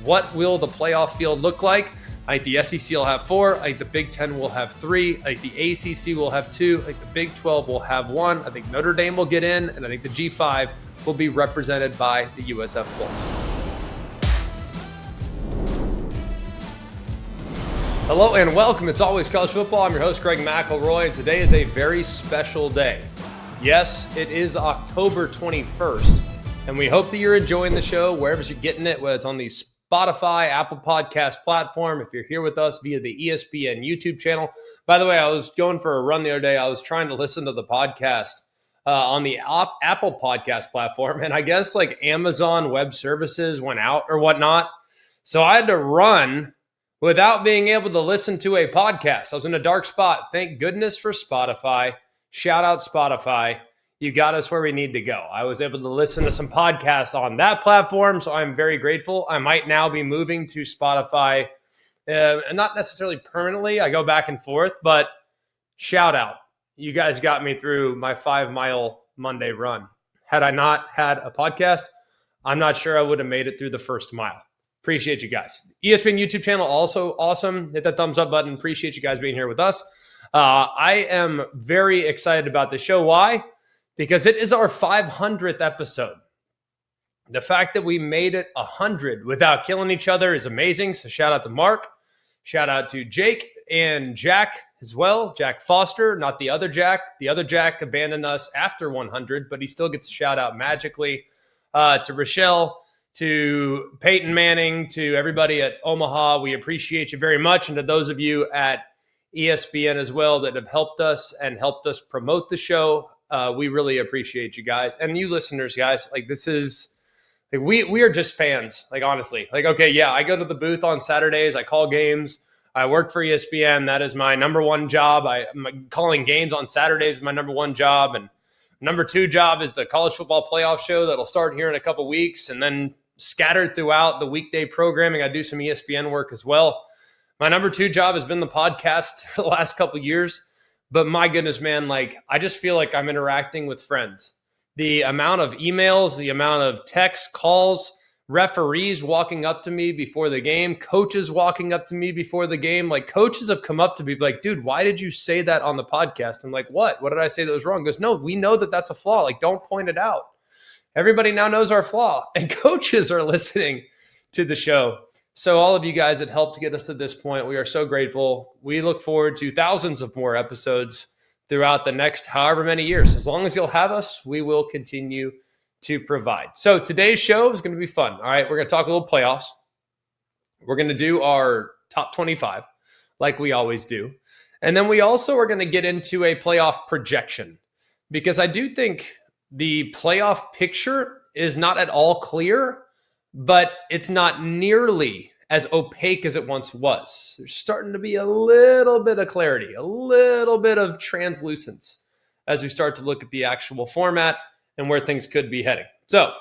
What will the playoff field look like? I think the SEC will have 4. I think the Big Ten will have 3. I think the ACC will have 2. I think the Big 12 will have 1. I think Notre Dame will get in, and I think the G5 will be represented by the USF Bulls. Hello and welcome. It's always college football. I'm your host, Greg McElroy, and today is a very special day. Yes, it is October 21st, and we hope that you're enjoying the show wherever you're getting it, whether it's on the Spotify, Apple Podcast platform, if you're here with us via the ESPN YouTube channel. By the way, I was going for a run the other day. I was trying to listen to the podcast on the Apple Podcast platform, and I guess like Amazon Web Services went out or whatnot. So I had to run without being able to listen to a podcast. I was in a dark spot. Thank goodness for Spotify. Shout out Spotify. You got us where we need to go. I was able to listen to some podcasts on that platform, so I'm very grateful. I might now be moving to Spotify, not necessarily permanently. I go back and forth, but shout out. You guys got me through my 5-mile Monday run. Had I not had a podcast, I'm not sure I would have made it through the first mile. Appreciate you guys. ESPN YouTube channel, also awesome. Hit that thumbs up button. Appreciate you guys being here with us. I am very excited about the show. Why? Because it is our 500th episode. The fact that we made it 100 without killing each other is amazing. So shout out to Mark. Shout out to Jake and Jack as well. Jack Foster, not the other Jack. The other Jack abandoned us after 100, but he still gets a shout out magically. To Rochelle, to Peyton Manning, to everybody at Omaha, we appreciate you very much. And to those of you at ESPN as well that have helped us and helped us promote the show, we really appreciate you guys. And you listeners, guys, like this is, like we are just fans, like honestly. Like, okay, yeah, I go to the booth on Saturdays, I call games, I work for ESPN. That is my number one job. I'm calling games on Saturdays is my number one job. And number 2 job is the college football playoff show that'll start here in a couple weeks. And then scattered throughout the weekday programming, I do some ESPN work as well. My number 2 job has been the podcast for the last couple of years. But my goodness, man, like I just feel like I'm interacting with friends. The amount of emails, the amount of texts, calls, referees walking up to me before the game, coaches walking up to me before the game. Like coaches have come up to me like, dude, why did you say that on the podcast? I'm like, what? What did I say that was wrong? He goes, no, we know that that's a flaw. Like, don't point it out. Everybody now knows our flaw, and coaches are listening to the show. So all of you guys that helped get us to this point, we are so grateful. We look forward to thousands of more episodes throughout the next however many years. As long as you'll have us, we will continue to provide. So today's show is going to be fun. All right, we're going to talk a little playoffs. We're going to do our top 25 like we always do. And then we also are going to get into a playoff projection because I do think the playoff picture is not at all clear, but it's not nearly as opaque as it once was. There's starting to be a little bit of clarity, a little bit of translucence as we start to look at the actual format and where things could be heading. So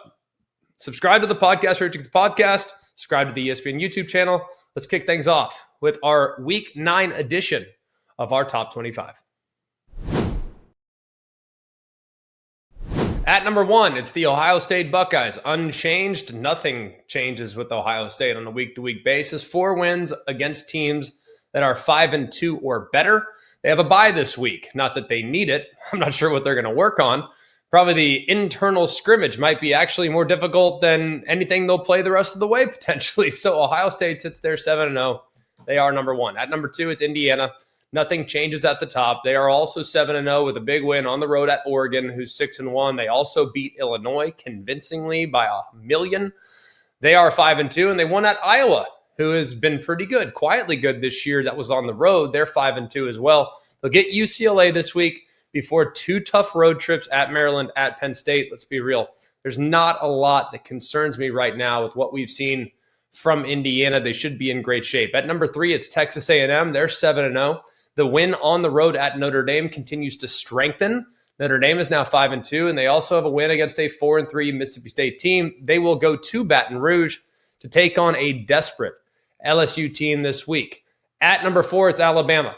subscribe to the podcast, or to the podcast, subscribe to the ESPN YouTube channel. Let's kick things off with our Week 9 edition of our Top 25. At number 1, it's the Ohio State Buckeyes. Unchanged. Nothing changes with Ohio State on a week-to-week basis. 4 wins against teams that are 5-2 or better. They have a bye this week. Not that they need it. I'm not sure what they're going to work on. Probably the internal scrimmage might be actually more difficult than anything they'll play the rest of the way, potentially. So Ohio State sits there 7-0. They are number 1. At number 2, it's Indiana. Nothing changes at the top. They are also 7-0 with a big win on the road at Oregon, who's 6-1. They also beat Illinois convincingly by 1,000,000. They are 5-2, and they won at Iowa, who has been pretty good, quietly good this year. That was on the road. They're 5-2 as well. They'll get UCLA this week before 2 tough road trips at Maryland, at Penn State. Let's be real. There's not a lot that concerns me right now with what we've seen from Indiana. They should be in great shape. At number 3, it's Texas A&M. They're 7-0. The win on the road at Notre Dame continues to strengthen. Notre Dame is now 5-2, and they also have a win against a 4-3 Mississippi State team. They will go to Baton Rouge to take on a desperate LSU team this week. At number 4, it's Alabama.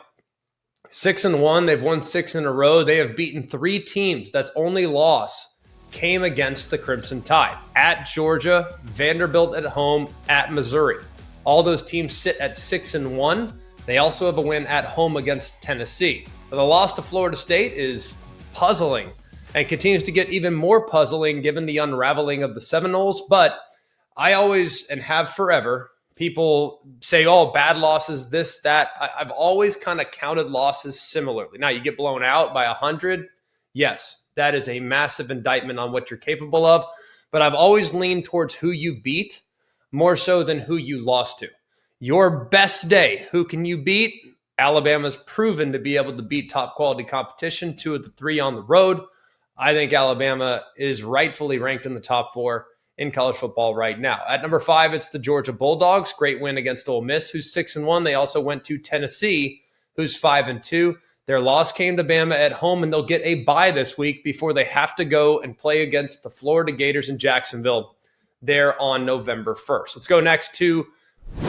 6-1. They've won 6 in a row. They have beaten 3 teams. That's only loss came against the Crimson Tide. At Georgia, Vanderbilt at home, at Missouri. All those teams sit at 6-1. They also have a win at home against Tennessee. But the loss to Florida State is puzzling and continues to get even more puzzling given the unraveling of the Seminoles. But I always, and have forever, people say, oh, bad losses, this, that. I've always kind of counted losses similarly. Now, you get blown out by 100. Yes, that is a massive indictment on what you're capable of. But I've always leaned towards who you beat more so than who you lost to. Your best day, who can you beat? Alabama's proven to be able to beat top quality competition, 2 of the 3 on the road. I think Alabama is rightfully ranked in the top 4 in college football right now. At number 5, it's the Georgia Bulldogs. Great win against Ole Miss, who's 6-1. They also went to Tennessee, who's 5-2. Their loss came to Bama at home, and they'll get a bye this week before they have to go and play against the Florida Gators in Jacksonville there on November 1st. Let's go next to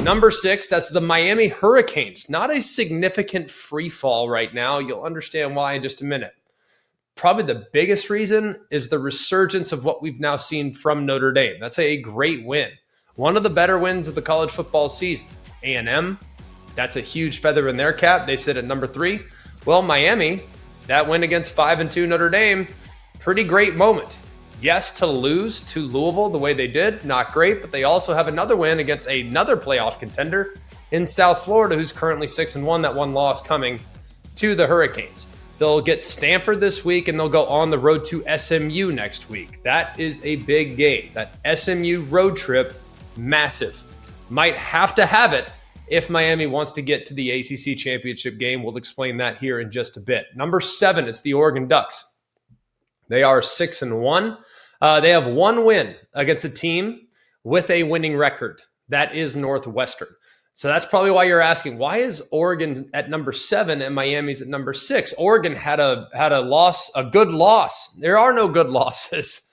number 6. That's the Miami Hurricanes. Not a significant free fall right now. You'll understand why in just a minute. Probably the biggest reason is the resurgence of what we've now seen from Notre Dame. That's a great win. One of the better wins of the college football season. A&M, that's a huge feather in their cap. They sit at number 3. Well, Miami, that win against 5-2 Notre Dame, pretty great moment. Yes, to lose to Louisville the way they did, not great, but they also have another win against another playoff contender in South Florida, who's currently 6-1, that one loss coming to the Hurricanes. They'll get Stanford this week, and they'll go on the road to SMU next week. That is a big game. That SMU road trip, massive. Might have to have it if Miami wants to get to the ACC championship game. We'll explain that here in just a bit. Number 7, it's the Oregon Ducks. They are 6-1. They have one win against a team with a winning record. That is Northwestern. So that's probably why you're asking, why is Oregon at number 7 and Miami's at number 6? Oregon had a loss, a good loss. There are no good losses.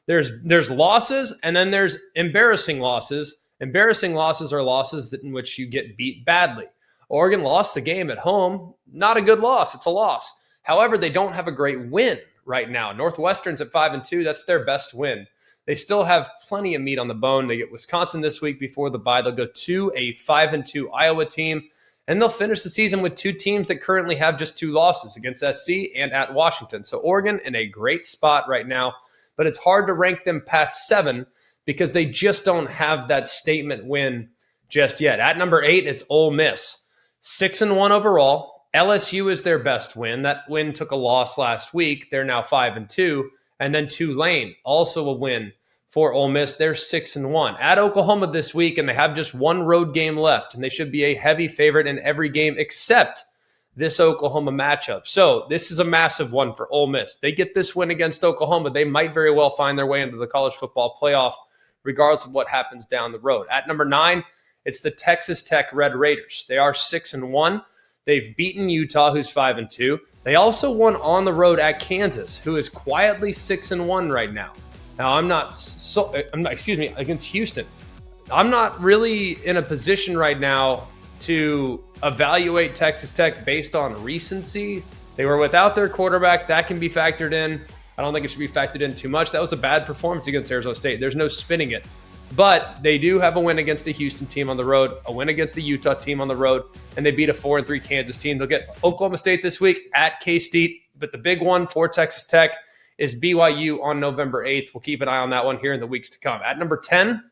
There's losses, and then there's embarrassing losses. Embarrassing losses are losses in which you get beat badly. Oregon lost the game at home. Not a good loss. It's a loss. However, they don't have a great win right now. Northwestern's at 5-2. That's their best win. They still have plenty of meat on the bone. They get Wisconsin this week before the bye. They'll go to a 5-2 Iowa team, and they'll finish the season with 2 teams that currently have just 2 losses, against SC and at Washington. So Oregon in a great spot right now, but it's hard to rank them past 7 because they just don't have that statement win just yet. At number 8, it's Ole Miss. 6-1 overall. LSU is their best win. That win took a loss last week. They're now 5-2. And then Tulane, also a win for Ole Miss. They're 6-1. At Oklahoma this week, and they have just one road game left, and they should be a heavy favorite in every game except this Oklahoma matchup. So this is a massive one for Ole Miss. They get this win against Oklahoma, they might very well find their way into the college football playoff, regardless of what happens down the road. At number 9, it's the Texas Tech Red Raiders. They are 6-1. They've beaten Utah, who's 5-2. They also won on the road at Kansas, who is quietly 6-1 right now. Now, against Houston. I'm not really in a position right now to evaluate Texas Tech based on recency. They were without their quarterback. That can be factored in. I don't think it should be factored in too much. That was a bad performance against Arizona State. There's no spinning it. But they do have a win against a Houston team on the road, a win against a Utah team on the road, and they beat a 4-3 Kansas team. They'll get Oklahoma State this week at K-State, but the big one for Texas Tech is BYU on November 8th. We'll keep an eye on that one here in the weeks to come. At number 10,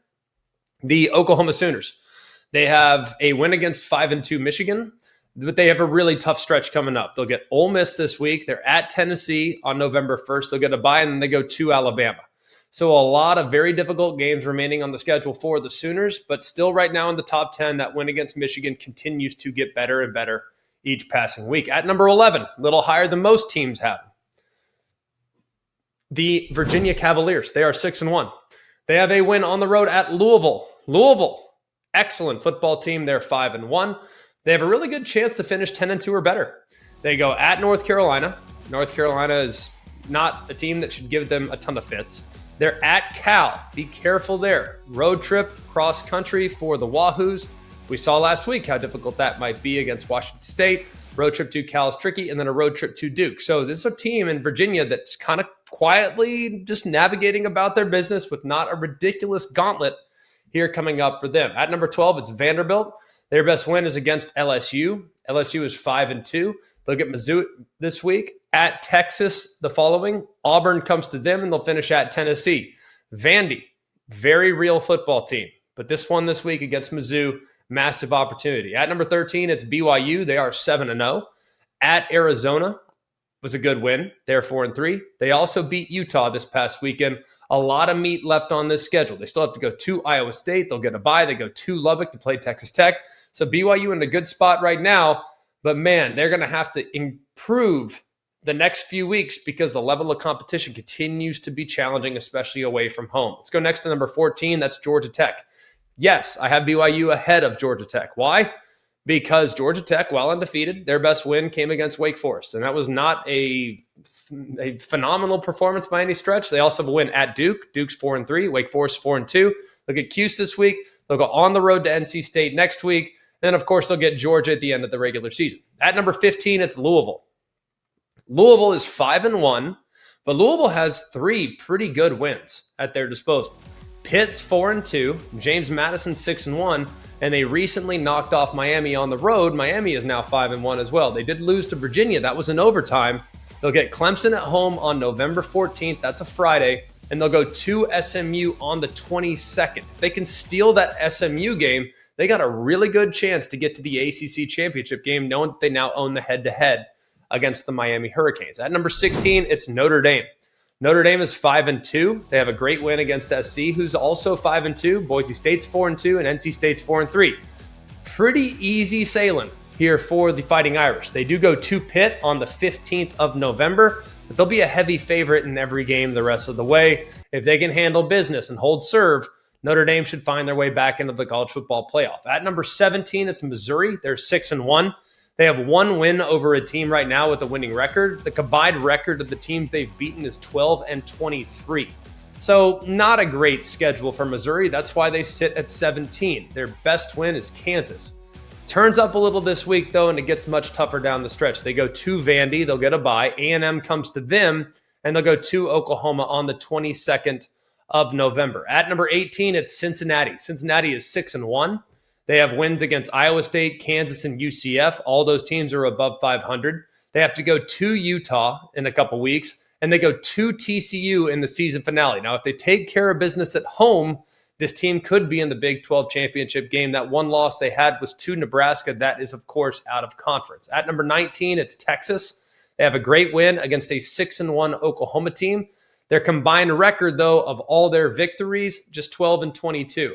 the Oklahoma Sooners. They have a win against 5-2 Michigan, but they have a really tough stretch coming up. They'll get Ole Miss this week. They're at Tennessee on November 1st. They'll get a bye, and then they go to Alabama. So a lot of very difficult games remaining on the schedule for the Sooners, but still right now in the top 10, that win against Michigan continues to get better and better each passing week. At number 11, a little higher than most teams have, the Virginia Cavaliers. They are 6-1. They have a win on the road at Louisville. Louisville, excellent football team. They're 5-1. They have a really good chance to finish 10-2 or better. They go at North Carolina. North Carolina is not a team that should give them a ton of fits. They're at Cal. Be careful there. Road trip, cross country for the Wahoos. We saw last week how difficult that might be against Washington State. Road trip to Cal is tricky, and then a road trip to Duke. So this is a team in Virginia that's kind of quietly just navigating about their business with not a ridiculous gauntlet here coming up for them. At number 12, it's Vanderbilt. Their best win is against LSU. LSU is 5-2. They'll get Mizzou this week. At Texas the following. Auburn comes to them, and they'll finish at Tennessee. Vandy, very real football team. But this one this week against Mizzou, massive opportunity. At number 13, it's BYU. They are 7-0. At Arizona was a good win. They're 4-3. They also beat Utah this past weekend. A lot of meat left on this schedule. They still have to go to Iowa State. They'll get a bye. They go to Lubbock to play Texas Tech. So BYU in a good spot right now. But man, they're going to have to improve the next few weeks because the level of competition continues to be challenging, especially away from home. Let's go next to number 14. That's Georgia Tech. Yes, I have BYU ahead of Georgia Tech. Why? Because Georgia Tech, while undefeated, their best win came against Wake Forest. And that was not a phenomenal performance by any stretch. They also have a win at Duke. Duke's 4-3. Wake Forest 4-2. They'll get Cuse this week. They'll go on the road to NC State next week. And then, of course, they'll get Georgia at the end of the regular season. At number 15, it's Louisville. Louisville is 5-1, but Louisville has 3 pretty good wins at their disposal. Pitt's 4-2, James Madison 6-1, and they recently knocked off Miami on the road. Miami is now 5-1 as well. They did lose to Virginia. That was in overtime. They'll get Clemson at home on November 14th. That's a Friday. And they'll go to SMU on the 22nd. If they can steal that SMU game, they got a really good chance to get to the ACC championship game, knowing that they now own the head-to-head against the Miami Hurricanes. At number 16, it's Notre Dame. Notre Dame is 5-2. They have a great win against SC, who's also 5-2. Boise State's 4-2, and NC State's 4-3. Pretty easy sailing here for the Fighting Irish. They do go to Pitt on the 15th of November, but they'll be a heavy favorite in every game the rest of the way. If they can handle business and hold serve, Notre Dame should find their way back into the college football playoff. At number 17, it's Missouri. They're 6-1. They have 1 win over a team right now with a winning record. The combined record of the teams they've beaten is 12-23. So not a great schedule for Missouri. That's why they sit at 17. Their best win is Kansas. Turns up a little this week, though, and it gets much tougher down the stretch. They go to Vandy. They'll get a bye. A&M comes to them, and they'll go to Oklahoma on the 22nd of November. At number 18, it's Cincinnati. Cincinnati is 6-1. They have wins against Iowa State, Kansas, and UCF. All those teams are above 500. They have to go to Utah in a couple weeks, and they go to TCU in the season finale. Now, if they take care of business at home, this team could be in the Big 12 championship game. That one loss they had was to Nebraska. That is, of course, out of conference. At number 19, it's Texas. They have a great win against a 6-1 Oklahoma team. Their combined record, though, of all their victories, just 12-22.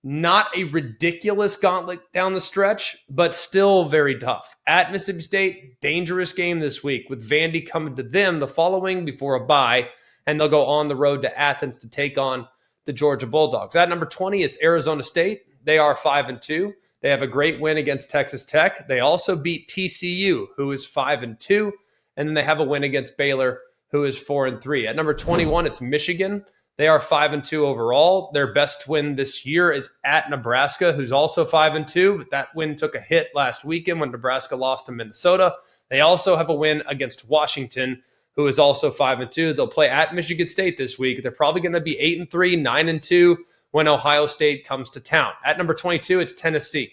Not a ridiculous gauntlet down the stretch, but still very tough. At Mississippi State, dangerous game this week with Vandy coming to them the following before a bye, and they'll go on the road to Athens to take on the Georgia Bulldogs. At number 20, it's Arizona State. They are 5-2. They have a great win against Texas Tech. They also beat TCU, who is 5-2, and then they have a win against Baylor, who is 4-3. At number 21, it's Michigan. They are 5-2 overall. Their best win this year is at Nebraska, who's also 5-2, but that win took a hit last weekend when Nebraska lost to Minnesota. They also have a win against Washington, who is also 5-2. They'll play at Michigan State this week. They're probably going to be 8-3, 9-2 when Ohio State comes to town. At number 22, it's Tennessee.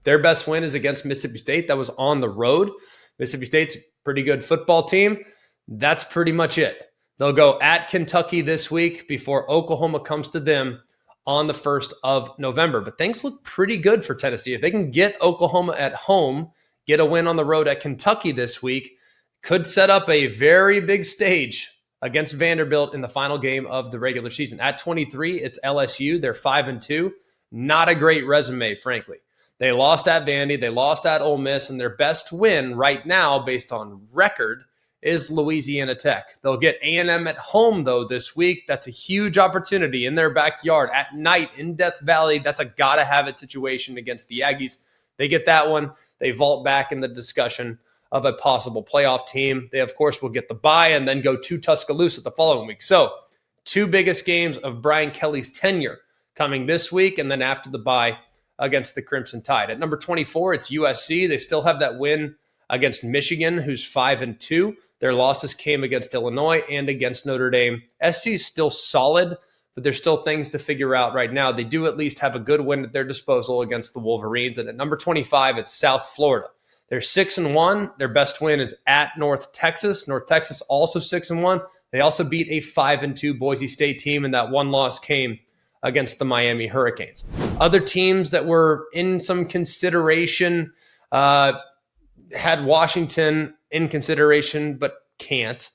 Their best win is against Mississippi State. That was on the road. Mississippi State's a pretty good football team. That's pretty much it. They'll go at Kentucky this week before Oklahoma comes to them on the 1st of November. But things look pretty good for Tennessee. If they can get Oklahoma at home, get a win on the road at Kentucky this week, could set up a very big stage against Vanderbilt in the final game of the regular season. At 23, it's LSU. They're 5-2. Not a great resume, frankly. They lost at Vandy. They lost at Ole Miss. And their best win right now, based on record, is Louisiana Tech. They'll get A&M at home, though, this week. That's a huge opportunity in their backyard at night in Death Valley. That's a gotta-have-it situation against the Aggies. They get that one. They vault back in the discussion of a possible playoff team. They, of course, will get the bye and then go to Tuscaloosa the following week. So, 2 biggest games of Brian Kelly's tenure coming this week and then after the bye against the Crimson Tide. At number 24, it's USC. They still have that win against Michigan, who's 5-2. Their losses came against Illinois and against Notre Dame. SC is still solid, but there's still things to figure out right now. They do at least have a good win at their disposal against the Wolverines. And at number 25, it's South Florida. They're 6-1. Their best win is at North Texas. North Texas also 6-1. They also beat a 5-2 Boise State team, and that one loss came against the Miami Hurricanes. Other teams that were in some consideration had Washington in consideration, but can't.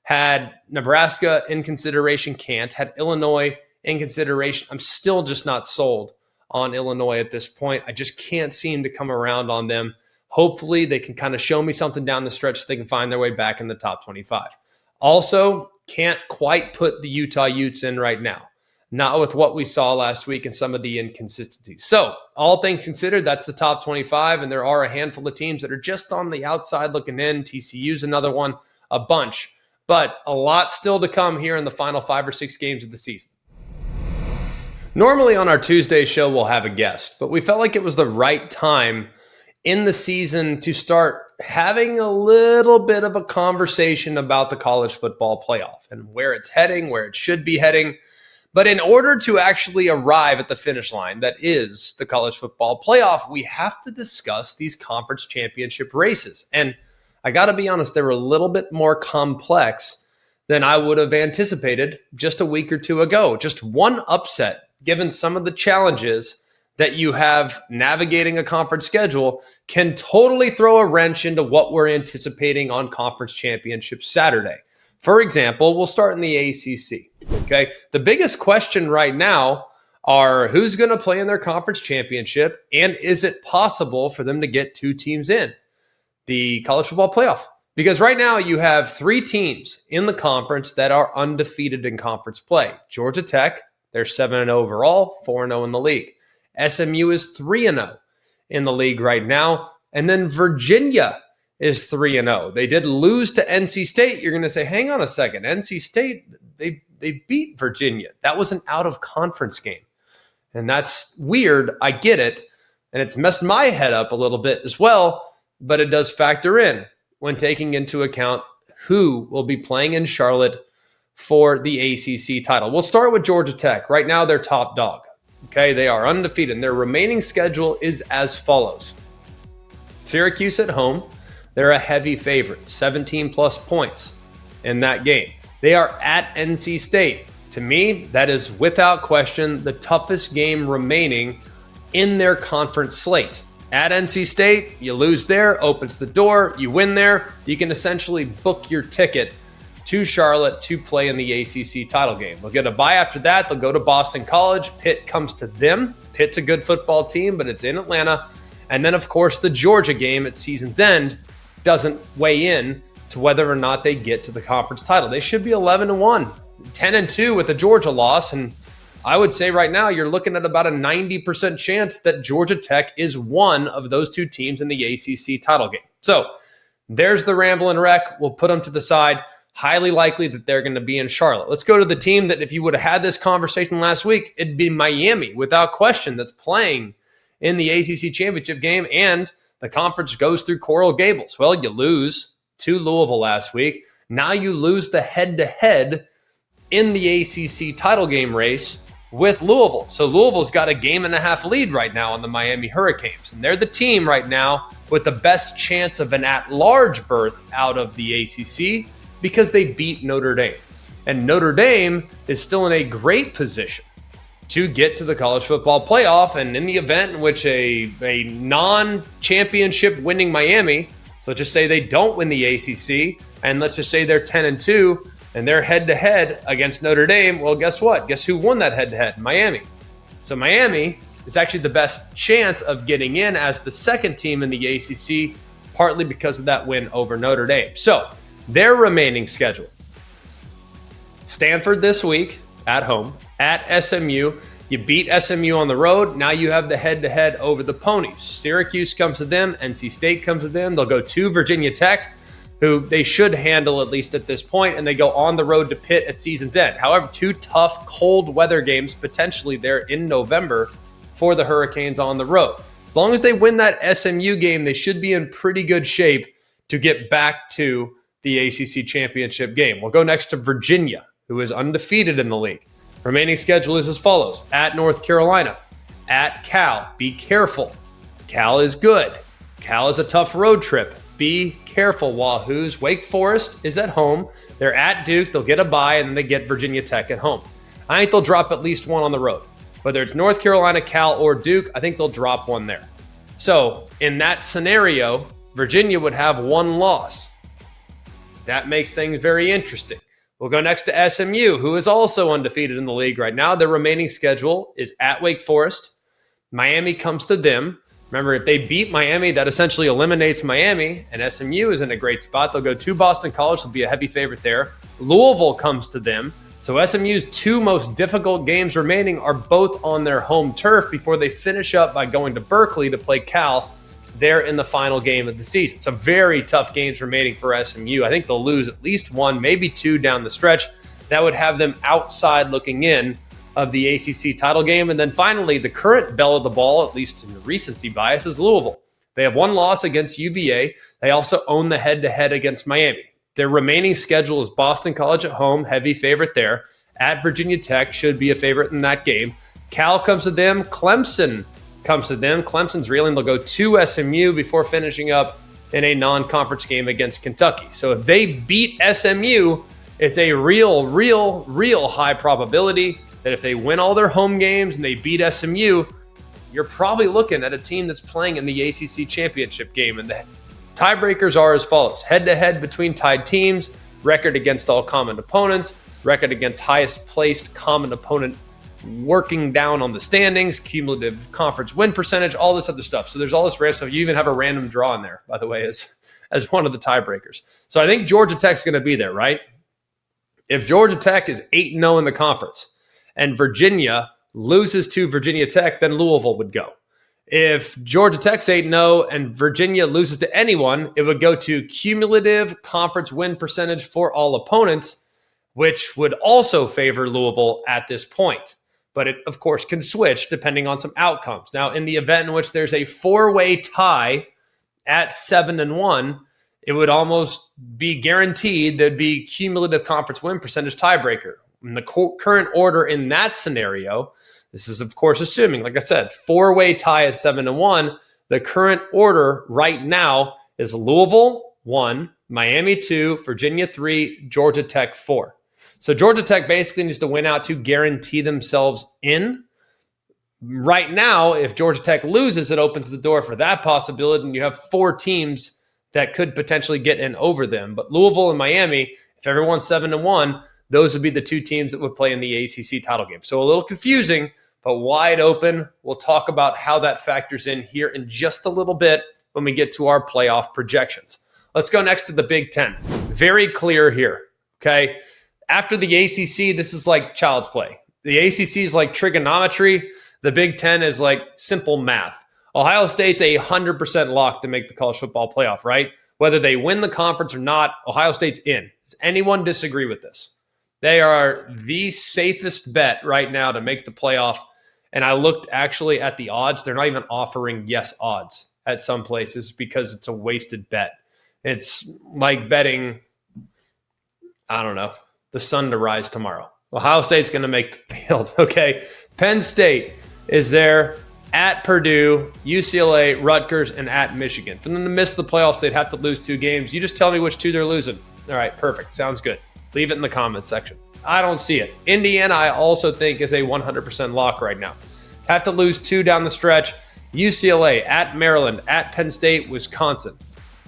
Had Nebraska in consideration, can't. Had Illinois in consideration. I'm still just not sold on Illinois at this point. I just can't seem to come around on them. Hopefully, they can kind of show me something down the stretch so they can find their way back in the top 25. Also, can't quite put the Utah Utes in right now. Not with what we saw last week and some of the inconsistencies. So, all things considered, that's the top 25, and there are a handful of teams that are just on the outside looking in. TCU's another one, a bunch. But a lot still to come here in the final 5 or 6 games of the season. Normally on our Tuesday show, we'll have a guest, but we felt like it was the right time in the season to start having a little bit of a conversation about the college football playoff and where it's heading, where it should be heading. But in order to actually arrive at the finish line that is the college football playoff, we have to discuss these conference championship races. And I got to be honest, they were a little bit more complex than I would have anticipated just a week or two ago. Just one upset, given some of the challenges that you have navigating a conference schedule, can totally throw a wrench into what we're anticipating on Conference Championship Saturday. For example, we'll start in the ACC. Okay, the biggest question right now are who's going to play in their conference championship, and is it possible for them to get 2 teams in the college football playoff? Because right now you have 3 teams in the conference that are undefeated in conference play. Georgia Tech, they're 7-0 overall, 4-0 in the league. SMU is 3-0 in the league right now. And then Virginia is 3-0. They did lose to NC State. You're going to say, hang on a second. NC State, they beat Virginia. That was an out-of-conference game. And that's weird. I get it. And it's messed my head up a little bit as well. But it does factor in when taking into account who will be playing in Charlotte for the ACC title. We'll start with Georgia Tech. Right now, they're top dog. Okay, they are undefeated. And their remaining schedule is as follows. Syracuse at home. They're a heavy favorite, 17-plus points in that game. They are at NC State. To me, that is without question the toughest game remaining in their conference slate. At NC State, you lose there, opens the door, you win there, you can essentially book your ticket to Charlotte to play in the ACC title game. They'll get a bye after that. They'll go to Boston College. Pitt comes to them. Pitt's a good football team, but it's in Atlanta. And then, of course, the Georgia game at season's end doesn't weigh in to whether or not they get to the conference title. They should be 11-1, 10-2 with the Georgia loss. And I would say right now you're looking at about a 90% chance that Georgia Tech is one of those 2 teams in the ACC title game. So there's the Ramblin' Wreck. We'll put them to the side. Highly likely that they're going to be in Charlotte. Let's go to the team that if you would have had this conversation last week, it'd be Miami without question, that's playing in the ACC championship game, and the conference goes through Coral Gables. Well, you lose to Louisville last week. Now you lose the head-to-head in the ACC title game race with Louisville. So Louisville's got a 1.5 lead right now on the Miami Hurricanes. And they're the team right now with the best chance of an at-large berth out of the ACC because they beat Notre Dame. And Notre Dame is still in a great position to get to the college football playoff. And in the event in which a non-championship winning Miami, so let's just say they don't win the ACC, and let's just say they're 10-2, and they're head-to-head against Notre Dame, well, guess what? Guess who won that head-to-head? Miami. So Miami is actually the best chance of getting in as the second team in the ACC, partly because of that win over Notre Dame. So their remaining schedule. Stanford this week at home, at SMU. You beat SMU on the road. Now you have the head-to-head over the Ponies. Syracuse comes to them. NC State comes to them. They'll go to Virginia Tech, who they should handle at least at this point, and they go on the road to Pitt at season's end. However, 2 tough cold weather games potentially there in November for the Hurricanes on the road. As long as they win that SMU game, they should be in pretty good shape to get back to the ACC championship game. We'll go next to Virginia, who is undefeated in the league. Remaining schedule is as follows: at North Carolina, at Cal. Be careful. Cal is good. Cal is a tough road trip. Be careful, Wahoos. Wake Forest is at home. They're at Duke. They'll get a bye, and then they get Virginia Tech at home. I think they'll drop at least one on the road. Whether it's North Carolina, Cal, or Duke, I think they'll drop one there. So in that scenario, Virginia would have one loss. That makes things very interesting. We'll go next to SMU, who is also undefeated in the league right now. Their remaining schedule is at Wake Forest. Miami comes to them. Remember, if they beat Miami, that essentially eliminates Miami, and SMU is in a great spot. They'll go to Boston College. They'll be a heavy favorite there. Louisville comes to them. So SMU's two most difficult games remaining are both on their home turf before they finish up by going to Berkeley to play Cal there in the final game of the season. Some very tough games remaining for SMU. I think they'll lose at least one, maybe two down the stretch. That would have them outside looking in of the ACC title game. And then finally, the current belle of the ball, at least in the recency bias, is Louisville. They have one loss against UVA. They also own the head-to-head against Miami. Their remaining schedule is Boston College at home, heavy favorite there. At Virginia Tech, should be a favorite in that game. Cal comes to them. Clemson comes to them. Clemson's reeling. They'll go to SMU before finishing up in a non-conference game against Kentucky. So if they beat SMU, it's a real high probability that if they win all their home games and they beat SMU, you're probably looking at a team that's playing in the ACC championship game. And the tiebreakers are as follows: head-to-head between tied teams, record against all common opponents, record against highest placed common opponent working down on the standings, cumulative conference win percentage, all this other stuff. So there's all this random stuff. You even have a random draw in there, by the way, as one of the tiebreakers. So I think Georgia Tech's going to be there, right? If Georgia Tech is 8-0 in the conference and Virginia loses to Virginia Tech, then Louisville would go. If Georgia Tech's 8-0 and Virginia loses to anyone, it would go to cumulative conference win percentage for all opponents, which would also favor Louisville at this point. But it, of course, can switch depending on some outcomes. Now, in the event in which there's a four-way tie at 7-1, it would almost be guaranteed there'd be cumulative conference win percentage tiebreaker. In the current order in that scenario, this is, of course, assuming, like I said, four-way tie at 7-1. The current order right now is Louisville 1, Miami 2, Virginia 3, Georgia Tech 4. So Georgia Tech basically needs to win out to guarantee themselves in. Right now, if Georgia Tech loses, it opens the door for that possibility, and you have four teams that could potentially get in over them. But Louisville and Miami, if everyone's 7-1, those would be the two teams that would play in the ACC title game. So a little confusing, but wide open. We'll talk about how that factors in here in just a little bit when we get to our playoff projections. Let's go next to the Big Ten. Very clear here, okay? After the ACC, this is like child's play. The ACC is like trigonometry. The Big Ten is like simple math. Ohio State's 100% lock to make the college football playoff, right? Whether they win the conference or not, Ohio State's in. Does anyone disagree with this? They are the safest bet right now to make the playoff. And I looked actually at the odds. They're not even offering yes odds at some places because it's a wasted bet. It's like betting, I don't know, the sun to rise tomorrow. Ohio State's going to make the field, okay? Penn State is there at Purdue, UCLA, Rutgers, and at Michigan. For them to miss the playoffs, they'd have to lose two games. You just tell me which two they're losing. All right, perfect. Sounds good. Leave it in the comments section. I don't see it. Indiana, I also think, is a 100% lock right now. Have to lose two down the stretch. UCLA, at Maryland, at Penn State, Wisconsin.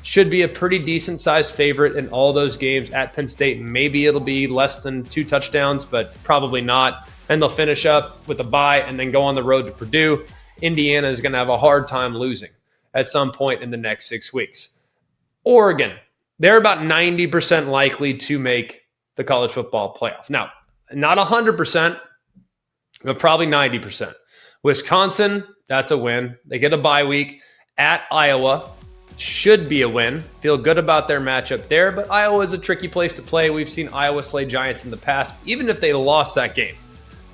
Should be a pretty decent-sized favorite in all those games at Penn State. Maybe it'll be less than 2 touchdowns, but probably not. And they'll finish up with a bye and then go on the road to Purdue. Indiana is going to have a hard time losing at some point in the next 6 weeks. Oregon, they're about 90% likely to make the college football playoff. Now, not 100%, but probably 90%. Wisconsin, that's a win. They get a bye week at Iowa. Should be a win. Feel good about their matchup there, but Iowa is a tricky place to play. We've seen Iowa slay giants in the past, even if they lost that game.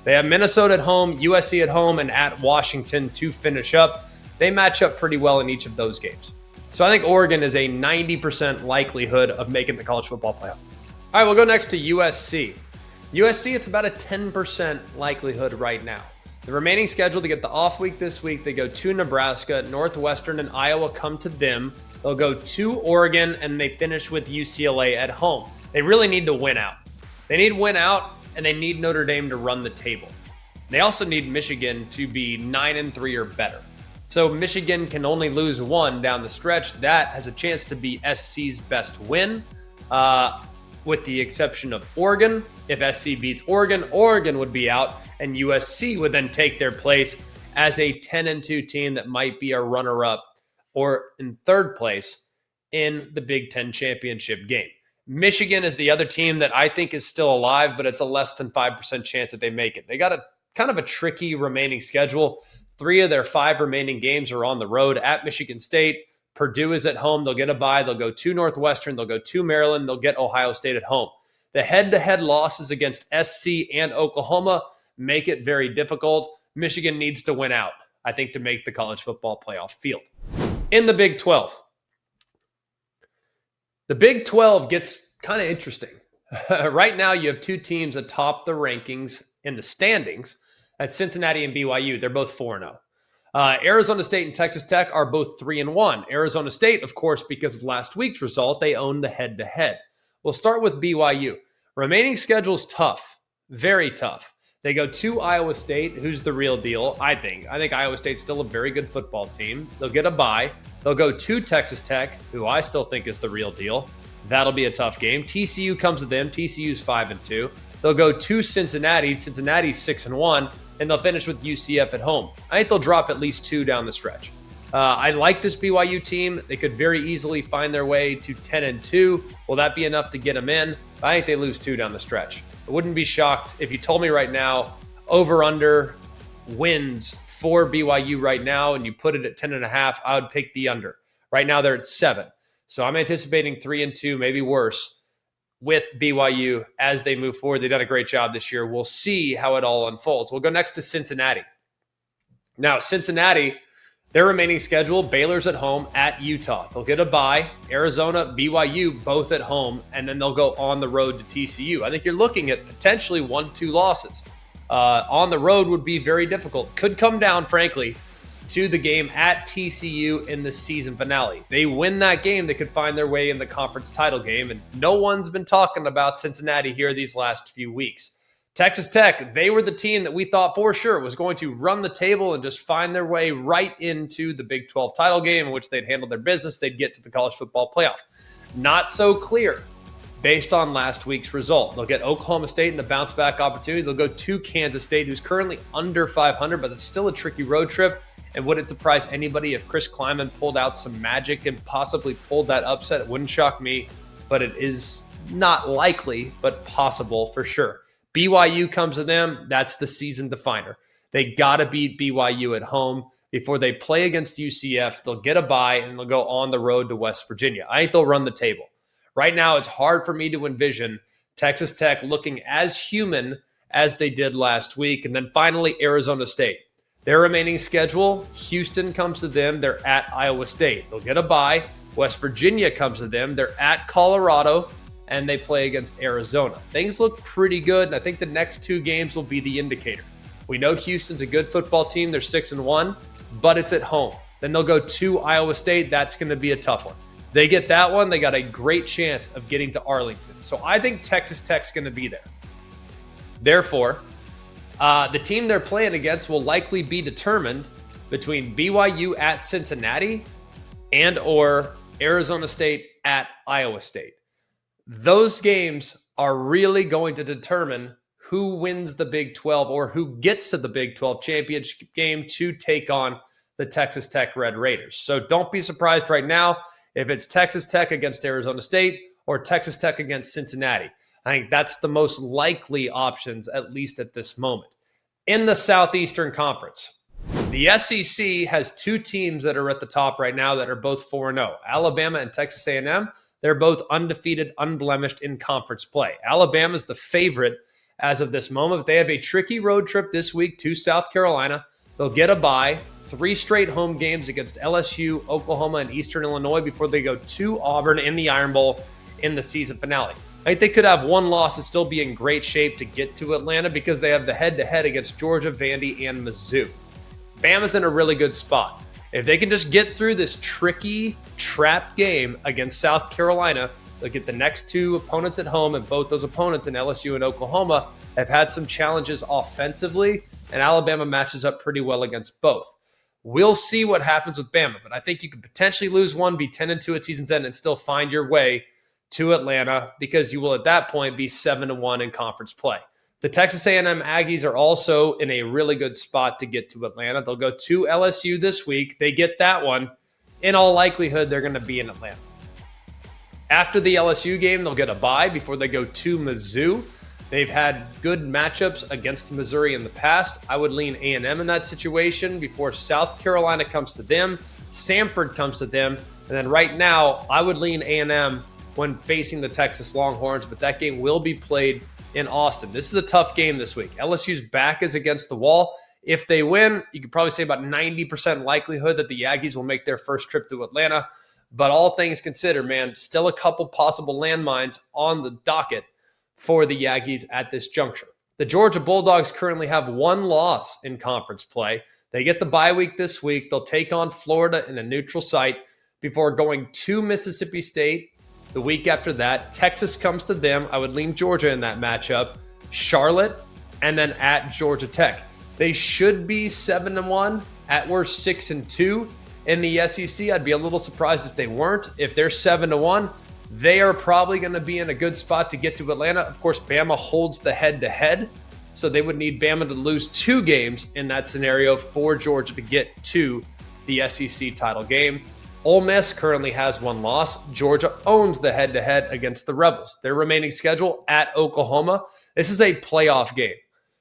They have Minnesota at home, USC at home, and at Washington to finish up. They match up pretty well in each of those games. So I think Oregon is a 90% likelihood of making the college football playoff. All right, we'll go next to USC. USC, it's about a 10% likelihood right now. The remaining schedule, to get the off week this week, they go to Nebraska, Northwestern, and Iowa come to them. They'll go to Oregon, and they finish with UCLA at home. They really need to win out. They need to win out, and they need Notre Dame to run the table. They also need Michigan to be 9-3 or better. So Michigan can only lose one down the stretch. That has a chance to be SC's best win, with the exception of Oregon. If SC beats Oregon, Oregon would be out, and USC would then take their place as a 10-2 team that might be a runner-up or in third place in the Big Ten championship game. Michigan is the other team that I think is still alive, but it's a less than 5% chance that they make it. They got a kind of a tricky remaining schedule. 3 of their 5 remaining games are on the road at Michigan State. Purdue is at home. They'll get a bye. They'll go to Northwestern. They'll go to Maryland. They'll get Ohio State at home. The head-to-head losses against SC and Oklahoma make it very difficult. Michigan needs to win out, I think, to make the college football playoff field. In the Big 12. The Big 12 gets kind of interesting. Right now, you have 2 teams atop the rankings in the standings. That's Cincinnati and BYU. They're both 4-0. Arizona State and Texas Tech are both 3-1. Arizona State, of course, because of last week's result, they own the head-to-head. We'll start with BYU. Remaining schedule's tough, very tough. They go to Iowa State, who's the real deal, I think. I think Iowa State's still a very good football team. They'll get a bye. They'll go to Texas Tech, who I still think is the real deal. That'll be a tough game. TCU comes to them. TCU's 5-2. They'll go to Cincinnati. Cincinnati's 6-1. And they'll finish with UCF at home. I think they'll drop at least 2 down the stretch. I like this BYU team. They could very easily find their way to 10-2. Will that be enough to get them in? I think they lose 2 down the stretch. I wouldn't be shocked if you told me right now, over-under wins for BYU right now, and you put it at 10.5, I would pick the under. Right now they're at 7. So I'm anticipating 3-2, maybe worse, with BYU as they move forward. They've done a great job this year. We'll see how it all unfolds. We'll go next to Cincinnati. Now, Cincinnati, their remaining schedule, Baylor's at home at Utah. They'll get a bye. Arizona, BYU, both at home, and then they'll go on the road to TCU. I think you're looking at potentially 1-2 losses. On the road would be very difficult. Could come down, frankly, to the game at TCU in the season finale. They win that game, they could find their way in the conference title game, and no one's been talking about Cincinnati here these last few weeks. Texas Tech, they were the team that we thought for sure was going to run the table and just find their way right into the Big 12 title game in which they'd handle their business. They'd get to the college football playoff. Not so clear based on last week's result. They'll get Oklahoma State in a bounce-back opportunity. They'll go to Kansas State, who's currently under 500, but it's still a tricky road trip. And would it surprise anybody if Chris Kleiman pulled out some magic and possibly pulled that upset? It wouldn't shock me, but it is not likely, but possible for sure. BYU comes to them. That's the season definer. They got to beat BYU at home before they play against UCF. They'll get a bye, and they'll go on the road to West Virginia. I think they'll run the table. Right now, it's hard for me to envision Texas Tech looking as human as they did last week. And then finally, Arizona State. Their remaining schedule, Houston comes to them. They're at Iowa State. They'll get a bye. West Virginia comes to them. They're at Colorado, and they play against Arizona. Things look pretty good, and I think the next 2 games will be the indicator. We know Houston's a good football team. They're 6-1, but it's at home. Then they'll go to Iowa State. That's going to be a tough one. They get that one, they got a great chance of getting to Arlington. So I think Texas Tech's going to be there. Therefore, the team they're playing against will likely be determined between BYU at Cincinnati and or Arizona State at Iowa State. Those games are really going to determine who wins the Big 12 or who gets to the Big 12 championship game to take on the Texas Tech Red Raiders. So don't be surprised right now if it's Texas Tech against Arizona State or Texas Tech against Cincinnati. I think that's the most likely options, at least at this moment. In the Southeastern Conference, the SEC has 2 teams that are at the top right now that are both 4-0. Alabama and Texas A&M, they're both undefeated, unblemished in conference play. Alabama's the favorite as of this moment, but they have a tricky road trip this week to South Carolina. They'll get a bye, 3 straight home games against LSU, Oklahoma, and Eastern Illinois before they go to Auburn in the Iron Bowl in the season finale. I think they could have one loss and still be in great shape to get to Atlanta because they have the head-to-head against Georgia, Vandy, and Mizzou. Bama's in a really good spot. If they can just get through this tricky trap game against South Carolina, they'll get the next 2 opponents at home, and both those opponents in LSU and Oklahoma have had some challenges offensively, and Alabama matches up pretty well against both. We'll see what happens with Bama, but I think you could potentially lose one, be 10-2 at season's end, and still find your way to Atlanta because you will at that point be 7-1 in conference play. The Texas A&M Aggies are also in a really good spot to get to Atlanta. They'll go to LSU this week. They get that one. In all likelihood, they're going to be in Atlanta. After the LSU game, they'll get a bye before they go to Mizzou. They've had good matchups against Missouri in the past. I would lean A&M in that situation before South Carolina comes to them, Samford comes to them, and then right now, I would lean A&M when facing the Texas Longhorns, but that game will be played in Austin. This is a tough game this week. LSU's back is against the wall. If they win, you could probably say about 90% likelihood that the Aggies will make their first trip to Atlanta. But all things considered, man, still a couple possible landmines on the docket for the Aggies at this juncture. The Georgia Bulldogs currently have 1 loss in conference play. They get the bye week this week. They'll take on Florida in a neutral site before going to Mississippi State the week after that. Texas comes to them. I would lean Georgia in that matchup. Charlotte, and then at Georgia Tech. They should be 7-1, at worst 6-2 in the SEC. I'd be a little surprised if they weren't. If they're 7-1, they are probably going to be in a good spot to get to Atlanta. Of course, Bama holds the head-to-head, so they would need Bama to lose 2 games in that scenario for Georgia to get to the SEC title game. Ole Miss currently has 1 loss. Georgia owns the head-to-head against the Rebels. Their remaining schedule at Oklahoma. This is a playoff game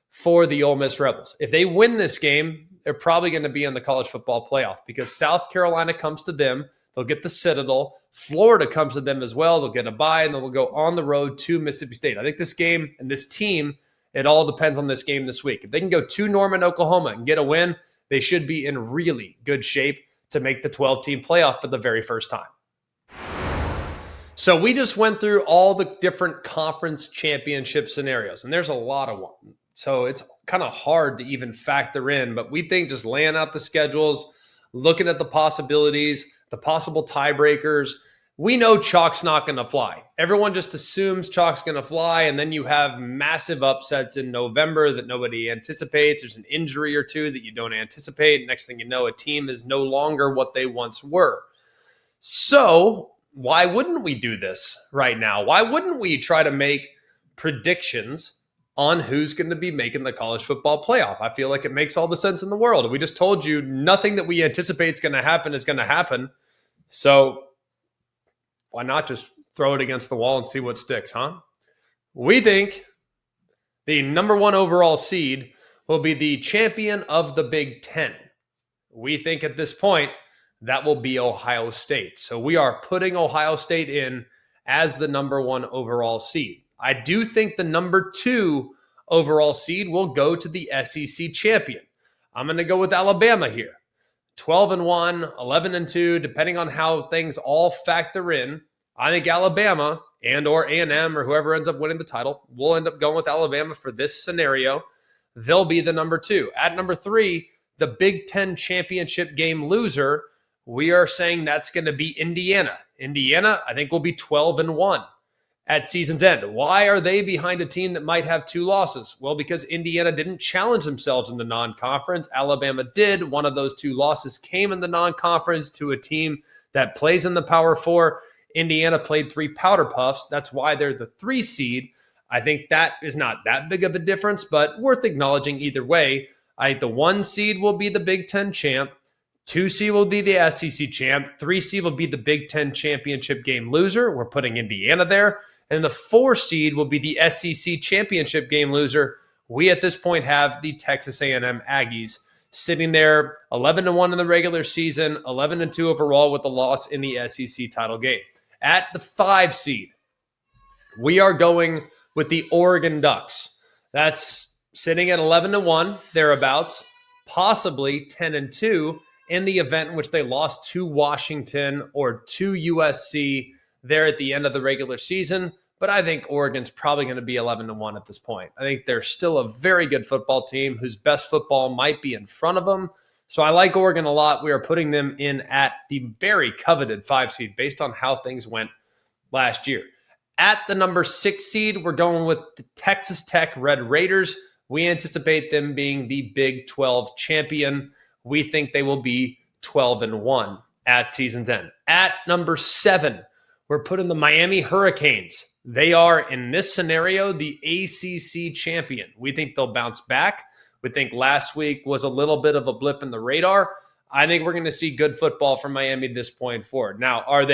for the Ole Miss Rebels. If they win this game, they're probably going to be in the college football playoff because South Carolina comes to them. They'll get the Citadel. Florida comes to them as well. They'll get a bye, and then they'll go on the road to Mississippi State. I think this game and this team, it all depends on this game this week. If they can go to Norman, Oklahoma and get a win, they should be in really good shape to make the 12-team playoff for the very first time. So we just went through all the different conference championship scenarios, and there's a lot of them. So it's kind of hard to even factor in, but we think just laying out the schedules, looking at the possibilities, the possible tiebreakers, we know chalk's not going to fly. Everyone just assumes chalk's going to fly, and then you have massive upsets in November that nobody anticipates. There's an injury or two that you don't anticipate. Next thing you know, a team is no longer what they once were. So why wouldn't we do this right now? Why wouldn't we try to make predictions on who's going to be making the college football playoff? I feel like it makes all the sense in the world. We just told you nothing that we anticipate is going to happen is going to happen. So why not just throw it against the wall and see what sticks, huh? We think the number 1 overall seed will be the champion of the Big Ten. We think at this point that will be Ohio State. So we are putting Ohio State in as the number 1 overall seed. I do think the number 2 overall seed will go to the SEC champion. I'm going to go with Alabama here. 12-1, 11-2, depending on how things all factor in. I think Alabama and or A&M or whoever ends up winning the title will end up going with Alabama for this scenario. They'll be the number 2. At number 3, the Big Ten championship game loser, we are saying that's going to be Indiana. Indiana, I think, will be 12-1 at season's end. Why are they behind a team that might have 2 losses? Well, because Indiana didn't challenge themselves in the non-conference. Alabama did. One of those 2 losses came in the non-conference to a team that plays in the Power 4. Indiana played 3 Powder Puffs. That's why they're the 3 seed. I think that is not that big of a difference, but worth acknowledging either way. I think the 1 seed will be the Big Ten champ. 2 seed will be the SEC champ. 3 seed will be the Big Ten championship game loser. We're putting Indiana there. And the 4 seed will be the SEC championship game loser. We at this point have the Texas A&M Aggies sitting there 11-1 in the regular season, 11-2 overall with the loss in the SEC title game. At the 5 seed, we are going with the Oregon Ducks. That's sitting at 11-1, thereabouts. possibly 10-2 in the event in which they lost to Washington or to USC there at the end of the regular season. But I think Oregon's probably going to be 11-1 at this point. I think they're still a very good football team whose best football might be in front of them. So I like Oregon a lot. We are putting them in at the very coveted 5 seed based on how things went last year. At the number 6 seed, we're going with the Texas Tech Red Raiders. We anticipate them being the Big 12 champion. We think they will be 12-1 at season's end. At number 7, we're putting the Miami Hurricanes. They are, in this scenario, the ACC champion. We think they'll bounce back. We think last week was a little bit of a blip in the radar. I think we're going to see good football from Miami this point forward. Now, have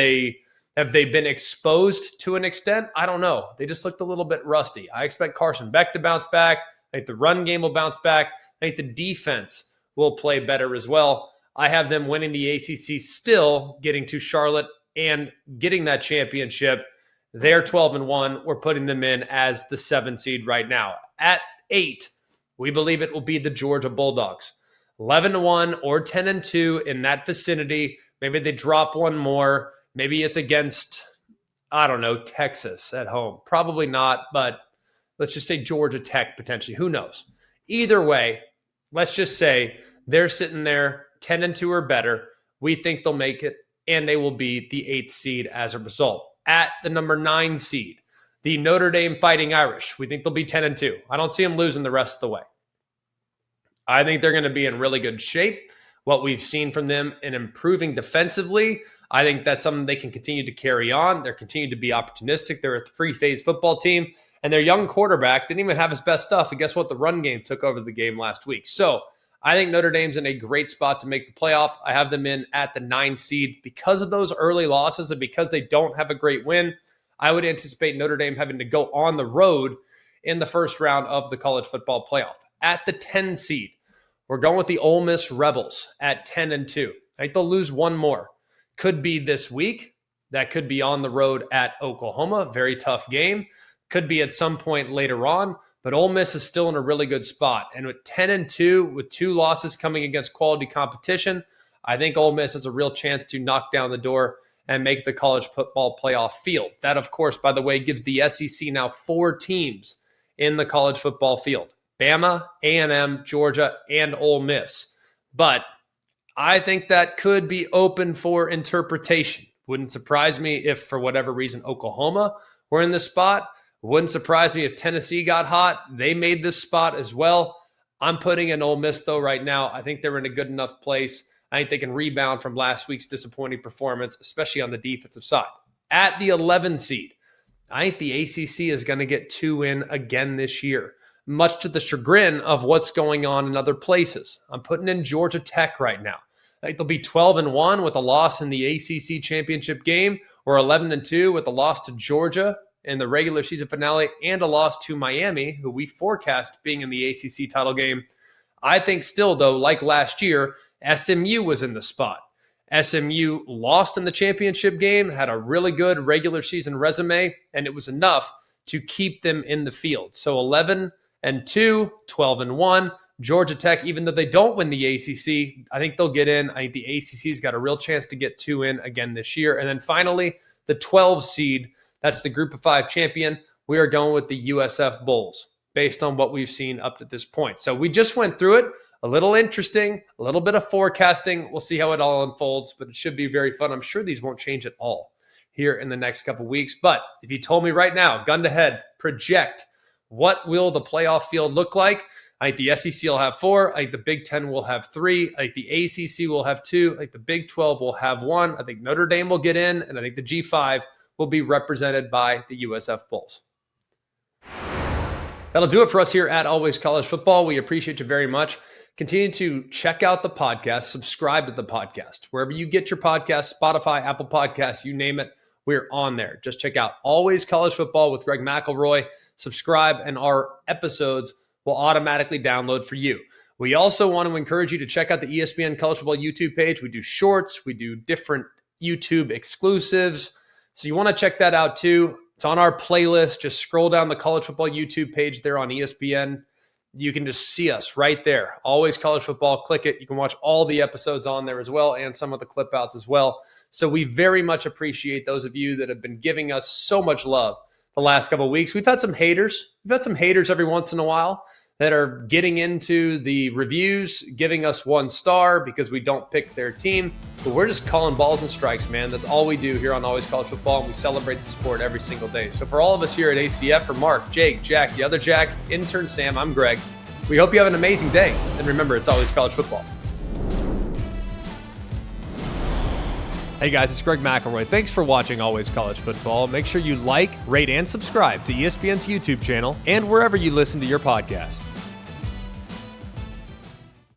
they been exposed to an extent? I don't know. They just looked a little bit rusty. I expect Carson Beck to bounce back. I think the run game will bounce back. I think the defense will play better as well. I have them winning the ACC still, getting to Charlotte and getting that championship. They're 12-1. We're putting them in as the 7 seed right now. At 8, we believe it will be the Georgia Bulldogs. 11-1 or 10-2 in that vicinity. Maybe they drop one more. Maybe it's against, I don't know, Texas at home. Probably not, but let's just say Georgia Tech potentially. Who knows? Either way, let's just say they're sitting there 10-2 or better. We think they'll make it, and they will be the 8th seed as a result. At the number 9 seed, the Notre Dame Fighting Irish. We think they'll be 10-2. I don't see them losing the rest of the way. I think they're going to be in really good shape. What we've seen from them in improving defensively, I think that's something they can continue to carry on. They're continuing to be opportunistic. They're a 3-phase football team, and their young quarterback didn't even have his best stuff. And guess what? The run game took over the game last week. So I think Notre Dame's in a great spot to make the playoff. I have them in at the 9 seed because of those early losses and because they don't have a great win. I would anticipate Notre Dame having to go on the road in the first round of the college football playoff. At the 10 seed, we're going with the Ole Miss Rebels at 10-2. I think they'll lose one more. Could be this week. That could be on the road at Oklahoma. Very tough game. Could be at some point later on. But Ole Miss is still in a really good spot. And with 10-2, with 2 losses coming against quality competition, I think Ole Miss has a real chance to knock down the door and make the college football playoff field. That, of course, by the way, gives the SEC now 4 teams in the college football field. Bama, A&M, Georgia, and Ole Miss. But I think that could be open for interpretation. Wouldn't surprise me if, for whatever reason, Oklahoma were in this spot. Wouldn't surprise me if Tennessee got hot. They made this spot as well. I'm putting in Ole Miss, though, right now. I think they're in a good enough place. I think they can rebound from last week's disappointing performance, especially on the defensive side. At the 11 seed, I think the ACC is going to get 2 in again this year, much to the chagrin of what's going on in other places. I'm putting in Georgia Tech right now. I think they'll be 12-1 with a loss in the ACC championship game, or 11-2 with a loss to Georgia in the regular season finale and a loss to Miami, who we forecast being in the ACC title game. I think still, though, like last year, SMU was in the spot. SMU lost in the championship game, had a really good regular season resume, and it was enough to keep them in the field. So 11-2, 12-1. Georgia Tech, even though they don't win the ACC, I think they'll get in. I think the ACC's got a real chance to get 2 in again this year. And then finally, the 12 seed, that's the Group of 5 champion. We are going with the USF Bulls based on what we've seen up to this point. So we just went through it. A little interesting, a little bit of forecasting. We'll see how it all unfolds, but it should be very fun. I'm sure these won't change at all here in the next couple weeks. But if you told me right now, gun to head, project what will the playoff field look like? I think the SEC will have 4. I think the Big 10 will have 3. I think the ACC will have 2. I think the Big 12 will have 1. I think Notre Dame will get in, and I think the G5 will be represented by the USF Bulls. That'll do it for us here at Always College Football. We appreciate you very much. Continue to check out the podcast, subscribe to the podcast. Wherever you get your podcasts, Spotify, Apple Podcasts, you name it, we're on there. Just check out Always College Football with Greg McElroy. Subscribe, and our episodes will automatically download for you. We also want to encourage you to check out the ESPN College Football YouTube page. We do shorts. We do different YouTube exclusives. So you want to check that out too. It's on our playlist. Just scroll down the College Football YouTube page there on ESPN. you can just see us right there. Always College Football. Click it. You can watch all the episodes on there as well and some of the clip outs as well. So we very much appreciate those of you that have been giving us so much love the last couple of weeks. We've had some haters. We've had some haters every once in a while that are getting into the reviews, giving us 1 star because we don't pick their team. But we're just calling balls and strikes, man. That's all we do here on Always College Football, and we celebrate the sport every single day. So for all of us here at ACF, for Mark, Jake, Jack, the other Jack, intern Sam, I'm Greg. We hope you have an amazing day. And remember, it's always college football. Hey guys, it's Greg McElroy. Thanks for watching Always College Football. Make sure you like, rate, and subscribe to ESPN's YouTube channel and wherever you listen to your podcasts.